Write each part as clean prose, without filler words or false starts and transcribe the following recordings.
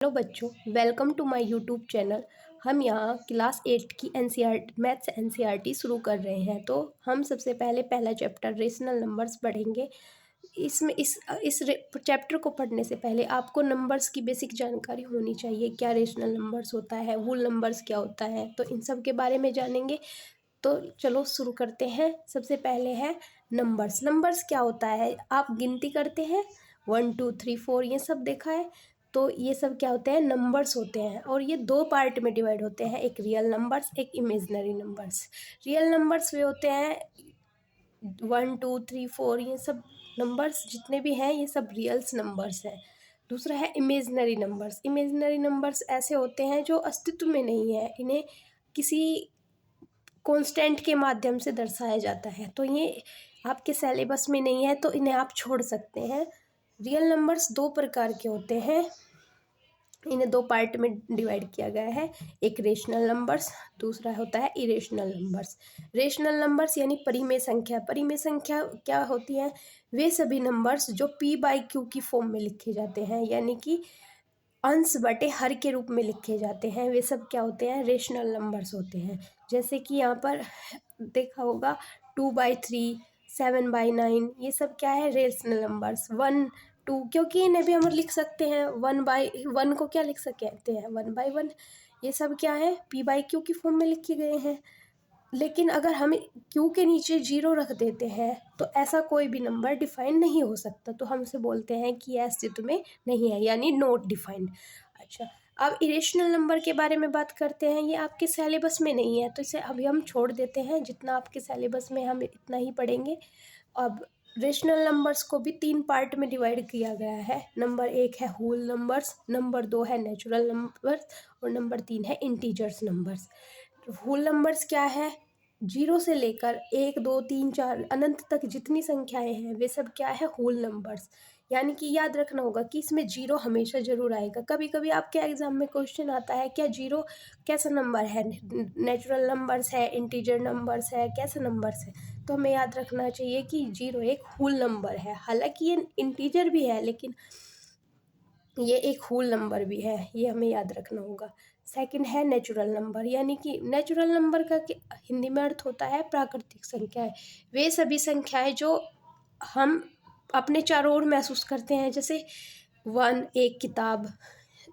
Hello बच्चों, welcome to my YouTube channel. हम यहाँ क्लास 8 की एनसीईआरटी मैथ्स एनसीईआरटी शुरू कर रहे हैं। तो हम सबसे पहले पहला चैप्टर रेशनल नंबर्स पढ़ेंगे। इसमें इस चैप्टर को पढ़ने से पहले आपको नंबर्स की बेसिक जानकारी होनी चाहिए। क्या रेशनल नंबर्स होता है, होल नंबर्स क्या होता है, तो इन सब के बारे में जानेंगे। तो चलो शुरू करते हैं। सबसे पहले है नंबर्स। नंबर्स क्या होता है, आप गिनती करते हैं 1 2 3 4 ये सब देखा है। तो ये सब क्या होते हैं, नंबर्स होते हैं। और ये दो पार्ट में डिवाइड होते हैं, एक रियल नंबर्स, एक इमेजिनरी नंबर्स। रियल नंबर्स वे होते हैं 1 2 3 4 ये सब नंबर्स जितने भी हैं ये सब रियल्स नंबर्स हैं। दूसरा है इमेजिनरी नंबर्स। इमेजिनरी नंबर्स ऐसे होते हैं जो अस्तित्व में नहीं है, इन्हें किसी कांस्टेंट के माध्यम से दर्शाया जाता है। तो ये आपके सिलेबस में नहीं है, तो इन्हें आप छोड़ सकते हैं। रियल नंबर्स दो प्रकार के होते हैं, इन्हें दो पार्ट में डिवाइड किया गया है। एक रेशनल नंबर्स, दूसरा होता है इरेशनल नंबर्स। रेशनल नंबर्स यानी परिमेय संख्या। परिमेय संख्या क्या होती है, वे सभी नंबर्स जो p/q की फॉर्म में लिखे जाते हैं, यानी कि अंश बटे हर के रूप में लिखे जाते हैं, वे सब क्या होते हैं, रेशनल नंबर्स होते हैं। जैसे कि यहाँ पर देखा होगा 2/3, 7/9 ये सब क्या है, रेशनल नंबर्स। 1 2 क्योंकि इन्हें भी हम लिख सकते हैं 1/1 को क्या लिख सकते हैं 1/1। ये सब क्या है, p/q की फॉर्म में लिखे गए हैं। लेकिन अगर हम q के नीचे 0 रख देते हैं तो ऐसा कोई भी नंबर डिफाइन नहीं हो सकता, तो हम उसे बोलते हैं कि यह अस्तित्व में नहीं है, यानी नॉट डिफाइंड। अच्छा, अब इरेशनल नंबर के बारे में बात करते हैं। ये आपके सिलेबस में नहीं है, तो इसे अभी हम छोड़ देते हैं। जितना आपके सिलेबस में हम इतना ही पढ़ेंगे। अब रेशनल नंबर्स को भी 3 पार्ट में डिवाइड किया गया है। नंबर 1 है होल नंबर्स, नंबर 2 है नेचुरल नंबर्स और नंबर 3 है इंटीजर्स नंबर्स। होल नंबर्स क्या है, 0 से लेकर 1 2 3 4 अनंत तक जितनी संख्याएं हैं वे सब क्या है, होल नंबर्स। यानी कि याद रखना होगा कि इसमें 0 हमेशा जरूर आएगा। कभी कभी आपके एग्जाम में क्वेश्चन आता है, क्या 0 कैसा नंबर है, नेचुरल नंबर्स है, इंटीजर नंबर्स है, कैसा नंबर्स है। तो हमें याद रखना चाहिए कि 0 एक होल नंबर है। हालांकि ये इंटीजर भी है, लेकिन ये एक होल नंबर भी है, ये हमें याद रखना होगा। सेकंड है नेचुरल नंबर, यानी कि नेचुरल नंबर का हिंदी में अर्थ होता है प्राकृतिक संख्याएं। वे सभी संख्याएं जो हम अपने चारों ओर महसूस करते हैं, जैसे 1 एक किताब,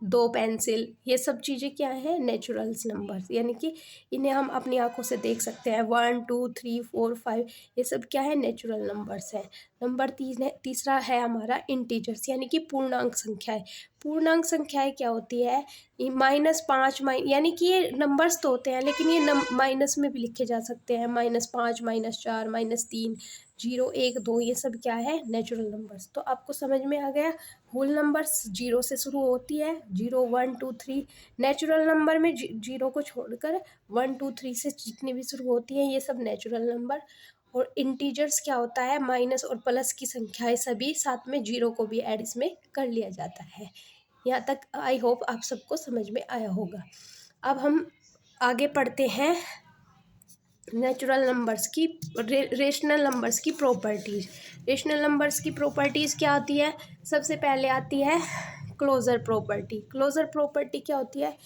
2 पेंसिल, ये सब चीज़ें क्या हैं, नेचुरल्स नंबर्स। यानी कि इन्हें हम अपनी आंखों से देख सकते हैं। 1 2 3 4 5 ये सब क्या है, नेचुरल नंबर्स हैं। नंबर 3 है हमारा इंटीजर्स, यानी कि पूर्णांक संख्याएं। पूर्णांक संख्याएं क्या होती है, -5 यानी कि ये नंबर्स तो होते हैं, लेकिन ये माइनस में भी लिखे जा सकते हैं। -5 -4 -3 0 1 2 ये सब क्या है, नेचुरल नंबर्स। तो आपको समझ में आ गया, होल नंबर्स 0 से शुरू होती है, 0 1 2 3। नेचुरल नंबर में 0 को छोड़कर 1 2 3 से जितनी भी शुरू होती हैं ये सब नेचुरल नंबर। और इंटीजर्स क्या होता है, माइनस और प्लस की संख्याएं सभी, साथ में 0 को भी ऐड इसमें कर लिया जाता है। यहाँ तक आई होप आप सबको समझ में आया होगा। अब हम आगे पढ़ते हैं नेचुरल नंबर्स की, रेशनल नंबर्स की प्रॉपर्टीज। रेशनल नंबर्स की प्रॉपर्टीज़ क्या आती है, सबसे पहले आती है क्लोजर प्रॉपर्टी। क्लोजर प्रॉपर्टी क्या होती है,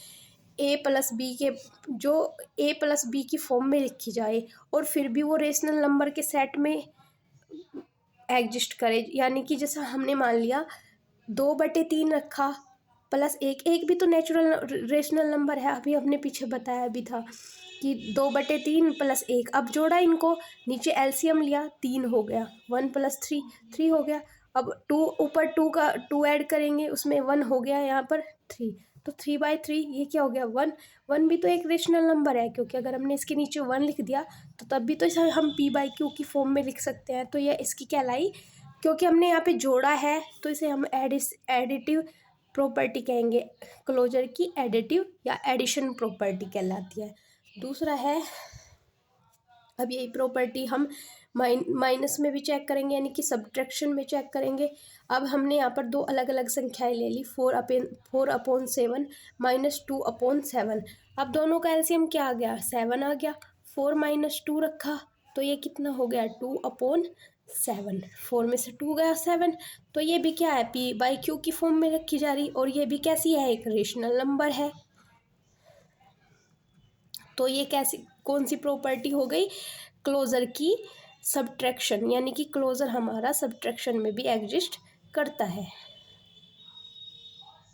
a+b के जो a+b की फॉर्म में लिखी जाए और फिर भी वो रेशनल नंबर के सेट में एग्जिस्ट करे। यानी कि जैसा हमने मान लिया 2/3 रखा प्लस 1, एक भी तो नेचुरल रेशनल नंबर है, अभी हमने पीछे बताया भी था कि 2/3 प्लस 1। अब जोड़ा इनको, नीचे एलसीएम लिया, 3 हो गया, 1 + 3 3 हो गया। अब 2 ऊपर 2 का 2 ऐड करेंगे, उसमें 1 हो गया, यहाँ पर 3, तो 3/3 ये क्या हो गया, 1। 1 भी तो एक रेशनल नंबर है, क्योंकि अगर हमने इसके नीचे 1 लिख दिया तो तब भी तो इसे हम p/q की फॉर्म में लिख सकते हैं। तो यह इसकी कहलाई, क्योंकि हमने यहाँ पे जोड़ा है तो इसे हम एडिटिव प्रॉपर्टी कहेंगे। क्लोजर की एडिटिव या एडिशन प्रॉपर्टी कहलाती है। दूसरा है, अब यही प्रॉपर्टी हम माइनस में भी चेक करेंगे, यानी कि सब्ट्रैक्शन में चेक करेंगे। अब हमने यहाँ पर दो अलग अलग संख्याएं ले ली, 4/7 -2/7। अब दोनों का एलसीएम क्या आ गया, 7 आ गया। 4 - 2 रखा तो ये कितना हो गया, 2/7। 7, 4 में से 2 गया 7, तो ये भी क्या है, पी बाई क्यू की फॉर्म में रखी जा रही, और ये भी कैसी है, एक रेशनल नंबर है। तो ये कैसी कौन सी प्रॉपर्टी हो गई, क्लोजर की सब्ट्रैक्शन, यानी कि क्लोजर हमारा सब्ट्रैक्शन में भी एग्जिस्ट करता है।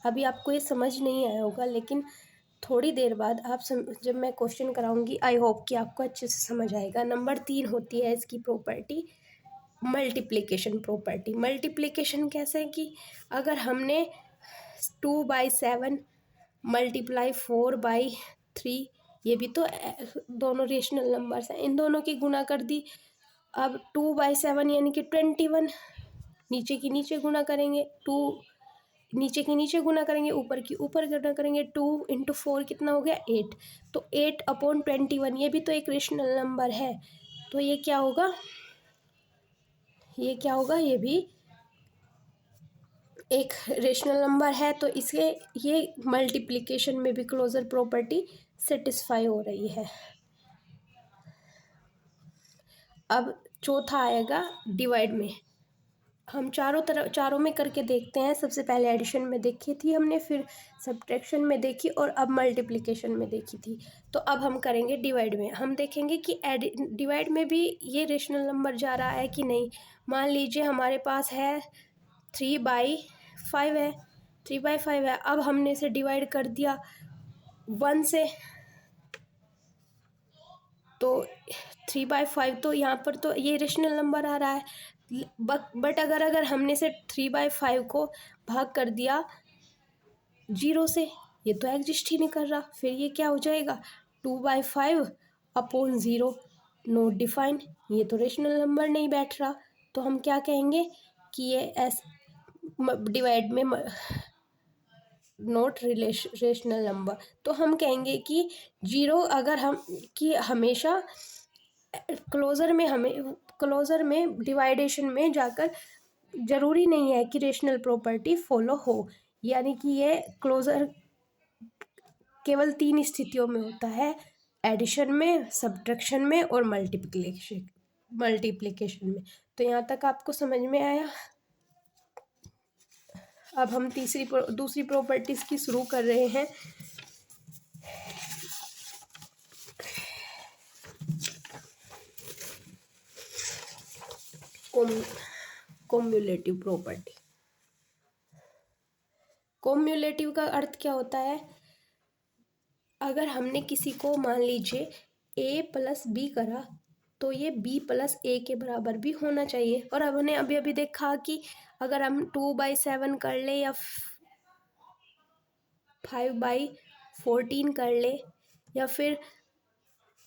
अभी आपको ये समझ नहीं आया होगा, लेकिन थोड़ी देर बाद जब मैं क्वेश्चन कराऊंगी, आई होप कि आपको अच्छे से समझ आएगा। नंबर 3 होती है इसकी प्रॉपर्टी, मल्टीप्लिकेशन प्रॉपर्टी। मल्टीप्लिकेशन कैसे है कि अगर हमने 2/7 मल्टीप्लाई 4/3, ये भी तो दोनों रेशनल नंबर्स हैं, इन दोनों की गुणा कर दी। अब 2/7 यानी कि 21, नीचे की नीचे गुणा करेंगे, नीचे की नीचे गुना करेंगे, ऊपर की ऊपर गुना करेंगे, 2 × 4 कितना हो गया, 8। तो 8/21, ये भी तो एक रेशनल नंबर है। तो ये क्या होगा, ये भी एक रेशनल नंबर है। तो इसके ये मल्टीप्लिकेशन में भी क्लोजर प्रॉपर्टी सेटिस्फाई हो रही है। अब चौथा आएगा डिवाइड में। हम चारों में करके देखते हैं। सबसे पहले एडिशन में देखी थी हमने, फिर सब्ट्रैक्शन में देखी, और अब मल्टीप्लिकेशन में देखी थी। तो अब हम करेंगे डिवाइड में। हम देखेंगे कि डिवाइड में भी ये रेशनल नंबर जा रहा है कि नहीं। मान लीजिए हमारे पास है 3/5 है, 3/5 है। अब हमने इसे डिवाइड कर दिया 1 से, तो 3/5, तो यहाँ पर तो ये रेशनल नंबर आ रहा है। बट अगर हमने से 3/5 को भाग कर दिया 0 से, ये तो एग्जिस्ट ही नहीं कर रहा। फिर ये क्या हो जाएगा, 2/5/0, नोट डिफाइन, ये तो रेशनल नंबर नहीं बैठ रहा। तो हम क्या कहेंगे कि ये डिवाइड में नॉट रेशनल नंबर। तो हम कहेंगे कि 0, अगर हम कि हमेशा क्लोजर में डिवाइडेशन में जाकर ज़रूरी नहीं है कि रेशनल प्रॉपर्टी फॉलो हो। यानी कि ये क्लोजर केवल 3 स्थितियों में होता है, एडिशन में, सब्ट्रैक्शन में, और मल्टीप्लिकेशन में। तो यहाँ तक आपको समझ में आया। अब हम दूसरी प्रॉपर्टीज की शुरू कर रहे हैं। Cumulative property. कॉम्युलेटिव का अर्थ क्या होता है, अगर हमने किसी को मान लीजिए a+b करा, तो ये b+a के बराबर भी होना चाहिए। और अब हमने अभी देखा कि अगर हम 2/7 कर ले या 5/14 कर ले, या फिर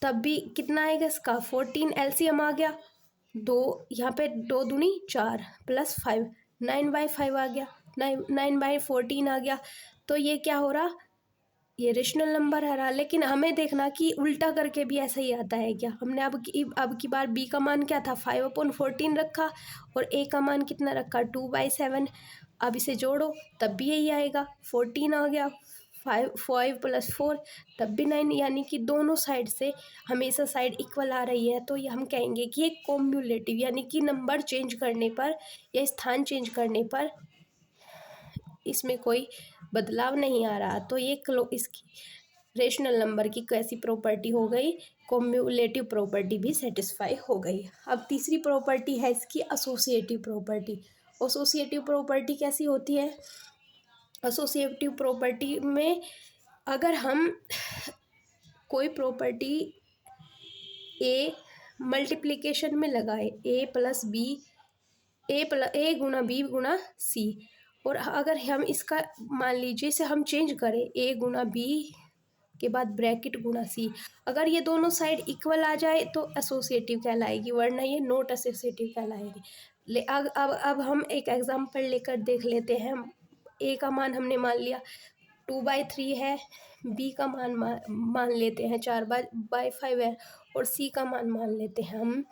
तब भी कितना आएगा इसका, 14 एलसीएम आ गया, यहाँ पे 2 दूनी 4 +5, 9/5 आ गया, 9/14 आ गया। तो ये क्या हो रहा, ये रेशनल नंबर आ रहा। लेकिन हमें देखना कि उल्टा करके भी ऐसा ही आता है क्या। हमने अब की बार b का मान क्या था, 5/14 रखा, और a का मान कितना रखा, 2/7। अब इसे जोड़ो तब भी यही आएगा, 14 आ गया, 5 + 4 तब भी 9, यानी कि दोनों साइड से हमेशा साइड इक्वल आ रही है। तो ये हम कहेंगे कि ये कॉम्युलेटिव, यानी कि नंबर चेंज करने पर या स्थान चेंज करने पर इसमें कोई बदलाव नहीं आ रहा। तो ये इसकी रेशनल नंबर की कैसी प्रॉपर्टी हो गई, कॉम्युलेटिव प्रॉपर्टी भी सेटिस्फाई हो गई। अब तीसरी प्रॉपर्टी है इसकी एसोसिएटिव प्रॉपर्टी। एसोसिएटिव प्रॉपर्टी कैसी होती है, एसोसिएटिव प्रॉपर्टी में अगर हम कोई प्रॉपर्टी ए मल्टीप्लिकेशन में लगाए, a गुणा b गुणा c, और अगर हम इसका मान लीजिए इसे हम चेंज करें, a गुणा b के बाद ब्रैकेट गुणा c, अगर ये दोनों साइड इक्वल आ जाए तो एसोसिएटिव कहलाएगी, वरना ये नॉट एसोसिएटिव कहलाएगी। अब हम एक एग्जांपल लेकर देख लेते हैं। a का मान हमने मान लिया 2/3 है, b का मान लेते हैं 4/5 है, और c का मान लेते हैं हम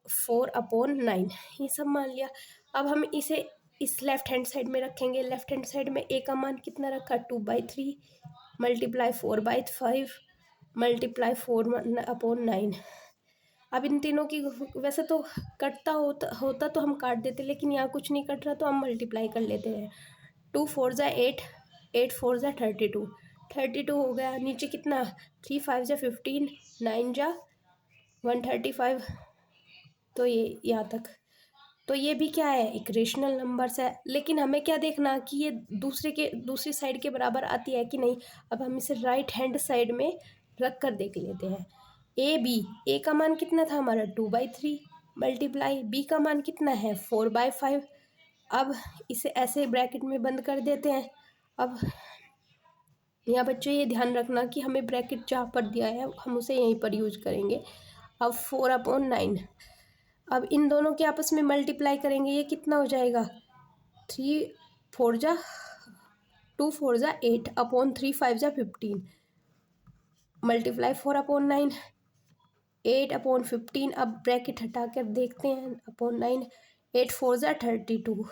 4/9, ये सब मान लिया। अब हम इसे इस लेफ्ट हैंड साइड में रखेंगे। लेफ्ट हैंड साइड में a का मान कितना रखा, 2/3 × 4/5 × 4/9। अब इन तीनों की वैसे तो कटता होता तो हम काट देते, लेकिन यहाँ कुछ नहीं कट रहा तो हम मल्टीप्लाई कर लेते हैं। 2 4 ज़ा 8, 8 4 ज़ा 32, 32 हो गया। नीचे कितना, 3 5 ज़ा 15, 9 ज़ा 135। तो ये यहाँ तक, तो ये भी क्या है, एक रेशनल नंबर्स है। लेकिन हमें क्या देखना कि ये दूसरी साइड के बराबर आती है कि नहीं। अब हम इसे राइट हैंड साइड में रख कर देख लेते हैं। ए का मान कितना था हमारा, 2/3 मल्टीप्लाई बी का मान कितना है, 4/5। अब इसे ऐसे ब्रैकेट में बंद कर देते हैं। अब यहाँ बच्चों ये ध्यान रखना कि हमें ब्रैकेट जहाँ पर दिया है हम उसे यहीं पर यूज करेंगे। अब 4/9, अब इन दोनों के आपस में मल्टीप्लाई करेंगे, ये कितना हो जाएगा, 3 4 ज़ा 2 4 ज़ा 8 अपॉन 3 5 ज़ा 15 मल्टीप्लाई 4/9, 8/15। अब ब्रैकेट हटा कर देखते हैं, अपॉन 9, 8 4 ज़ा 32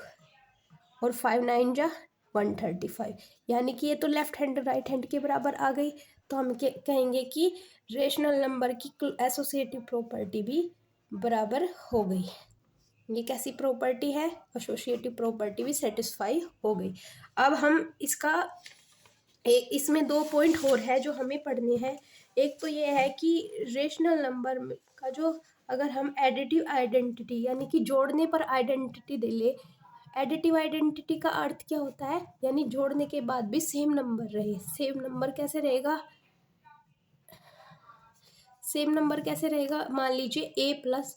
और 5 9 ज़ा 135। यानी कि ये तो लेफ्ट हैंड राइट हैंड के बराबर आ गई। तो हम कहेंगे कि रेशनल नंबर की एसोसिएटिव प्रॉपर्टी भी बराबर हो गई। ये कैसी प्रॉपर्टी है, एसोसिएटिव प्रॉपर्टी भी सेटिस्फाई हो गई। अब हम इसका इसमें 2 पॉइंट और है जो हमें पढ़ने हैं। एक तो ये है कि रेशनल नंबर का जो, अगर हम एडिटिव आइडेंटिटी यानी कि जोड़ने पर आइडेंटिटी दे ले। एडिटिव आइडेंटिटी का अर्थ क्या होता है, यानी जोड़ने के बाद भी सेम नंबर रहे। सेम नंबर कैसे रहेगा, सेम नंबर कैसे रहेगा, मान लीजिए ए प्लस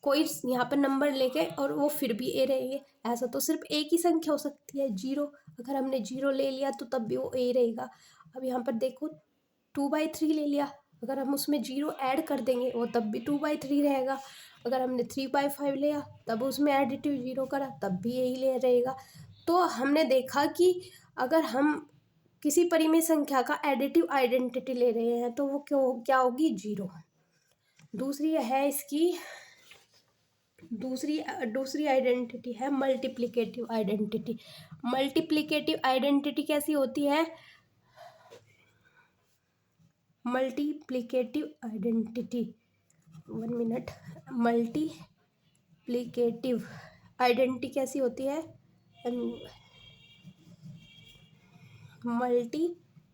कोई यहाँ पर नंबर लेके और वो फिर भी ए रहेंगे। ऐसा तो सिर्फ एक ही संख्या हो सकती है, 0। अगर हमने 0 ले लिया तो तब भी वो ए रहेगा। अब यहाँ पर देखो 2/3 ले लिया, अगर हम उसमें 0 ऐड कर देंगे वो तब भी 2/3 रहेगा। अगर हमने 3/5 लिया तब उसमें एडिटिव 0 करा तब भी यही ले रहेगा। तो हमने देखा कि अगर हम किसी परिमेय संख्या का एडिटिव आइडेंटिटी ले रहे हैं तो वो क्या होगी, 0। दूसरी है इसकी, दूसरी आइडेंटिटी है मल्टीप्लिकेटिव आइडेंटिटी। मल्टीप्लिकेटिव आइडेंटिटी कैसी होती है, multiplicative identity, 1 minute, multiplicative identity कैसी होती है, मल्टीप्लिकेटिव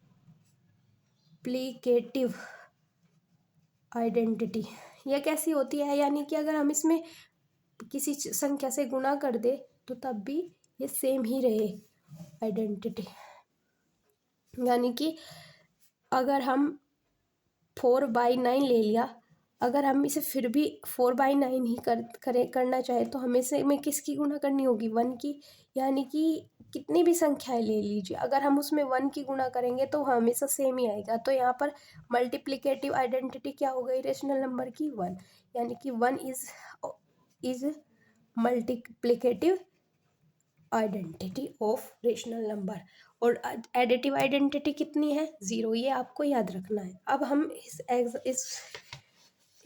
आइडेंटिटी यह कैसी होती है, यानी कि अगर हम इसमें किसी संख्या से गुणा कर दे तो तब भी ये सेम ही रहे आइडेंटिटी। यानी कि अगर हम 4/9 ले लिया, अगर हम इसे फिर भी 4/9 ही करना चाहे तो हमें से में किसकी गुणा करनी होगी, 1 की। यानी कि कितनी भी संख्याएं ले लीजिए, अगर हम उसमें 1 की गुणा करेंगे तो हमेशा सेम ही आएगा। तो यहाँ पर मल्टीप्लिकेटिव आइडेंटिटी क्या हो गई रेशनल नंबर की, 1। यानी कि 1 is multiplicative identity of rational number. और एडिटिव आइडेंटिटी कितनी है, 0। ये आपको याद रखना है। अब हम इस